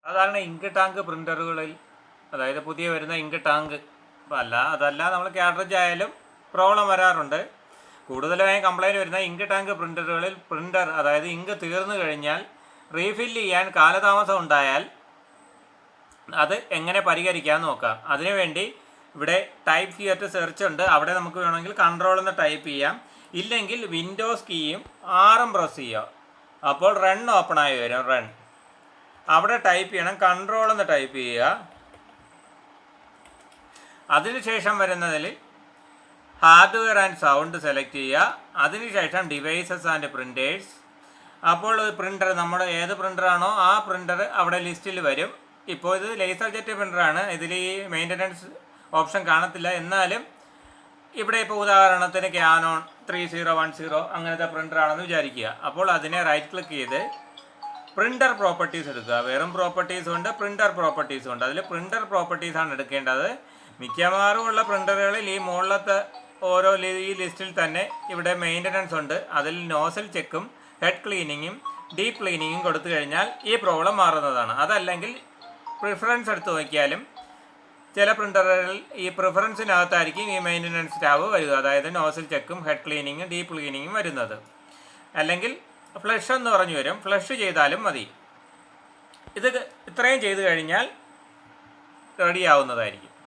സാധാരണ ink tank പ്രിൻ്ററുകളിൽ, അതായത് പുതിയ വരുന്ന ഇങ്ക് ടാങ്ക് അതല്ല നമ്മൾ കാർട്രിഡ്ജ് ആയാലും പ്രോബ്ലം വരാറുണ്ട്. കൂടുതലായും കംപ്ലൈൻറ്റ് വരുന്ന ഇങ്ക് ടാങ്ക് പ്രിൻ്ററുകളിൽ പ്രിൻ്റർ, അതായത് ഇങ്ക് തീർന്നു കഴിഞ്ഞാൽ റീഫില്ല് ചെയ്യാൻ കാലതാമസം ഉണ്ടായാൽ അത് എങ്ങനെ പരിഹരിക്കാൻ നോക്കാം. അതിനുവേണ്ടി ഇവിടെ ടൈപ്പ് ഹിയർ ടു സെർച്ച് ഉണ്ട്. അവിടെ നമുക്ക് വേണമെങ്കിൽ കൺട്രോൾ എന്ന് ടൈപ്പ് ചെയ്യാം. ഇല്ലെങ്കിൽ വിൻഡോസ് കീയും 6 പ്രസ് ചെയ്യുക. അപ്പോൾ റൺ ഓപ്പണായി വരും. റൺ അവിടെ ടൈപ്പ് ചെയ്യണം, കൺട്രോൾ എന്ന് ടൈപ്പ് ചെയ്യുക. അതിനുശേഷം വരുന്നതിൽ ഹാർഡ്വെയർ ആൻഡ് സൗണ്ട് സെലക്ട് ചെയ്യുക. അതിനുശേഷം ഡിവൈസസ് ആൻഡ് പ്രിൻറ്റേഴ്സ്. അപ്പോൾ പ്രിൻ്റർ, നമ്മുടെ ഏത് പ്രിൻ്ററാണോ ആ പ്രിൻ്റർ അവിടെ ലിസ്റ്റിൽ വരും. ഇപ്പോൾ ഇത് ലേസർ ജെറ്റ് പ്രിൻ്ററാണ്, ഇതിൽ ഈ മെയിൻ്റനൻസ് ഓപ്ഷൻ കാണത്തില്ല. എന്നാലും ഇവിടെ ഇപ്പോൾ ഉദാഹരണത്തിന് ക്യാനോൺ 3010 അങ്ങനത്തെ പ്രിൻ്ററാണെന്ന് വിചാരിക്കുക. അപ്പോൾ അതിനെ റൈറ്റ് ക്ലിക്ക് ചെയ്ത് പ്രിൻ്റർ പ്രോപ്പർട്ടീസ് എടുക്കുക. വെറും പ്രോപ്പർട്ടീസും ഉണ്ട്, പ്രിൻ്റർ പ്രോപ്പർട്ടീസും ഉണ്ട്. അതിൽ പ്രിൻ്റർ പ്രോപ്പർട്ടീസാണ് എടുക്കേണ്ടത്. മിക്കവാറും ഉള്ള പ്രിൻ്ററുകളിൽ ഈ മുകളിലത്തെ ഓരോ ഈ ലിസ്റ്റിൽ തന്നെ ഇവിടെ മെയിൻ്റനൻസ് ഉണ്ട്. അതിൽ നോസൽ ചെക്കും ഹെഡ് ക്ലീനിങ്ങും ഡീപ്പ് ക്ലീനിങ്ങും കൊടുത്തു കഴിഞ്ഞാൽ ഈ പ്രോബ്ലം മാറുന്നതാണ്. അതല്ലെങ്കിൽ പ്രിഫറൻസ് എടുത്ത് നോക്കിയാലും ചില പ്രിൻ്ററുകളിൽ ഈ പ്രിഫറൻസിനകത്തായിരിക്കും ഈ മെയിൻ്റനൻസ് ടാബ് വരിക, അതായത് നോസൽ ചെക്കും ഹെഡ് ക്ലീനിങ്ങും ഡീപ്പ് ക്ലീനിങ്ങും വരുന്നത്. അല്ലെങ്കിൽ ഫ്ലഷ് എന്ന് പറഞ്ഞു വരും, ഫ്ലഷ് ചെയ്താലും മതി. ഇത് ഇത്രയും ചെയ്തു കഴിഞ്ഞാൽ റെഡിയാവുന്നതായിരിക്കും.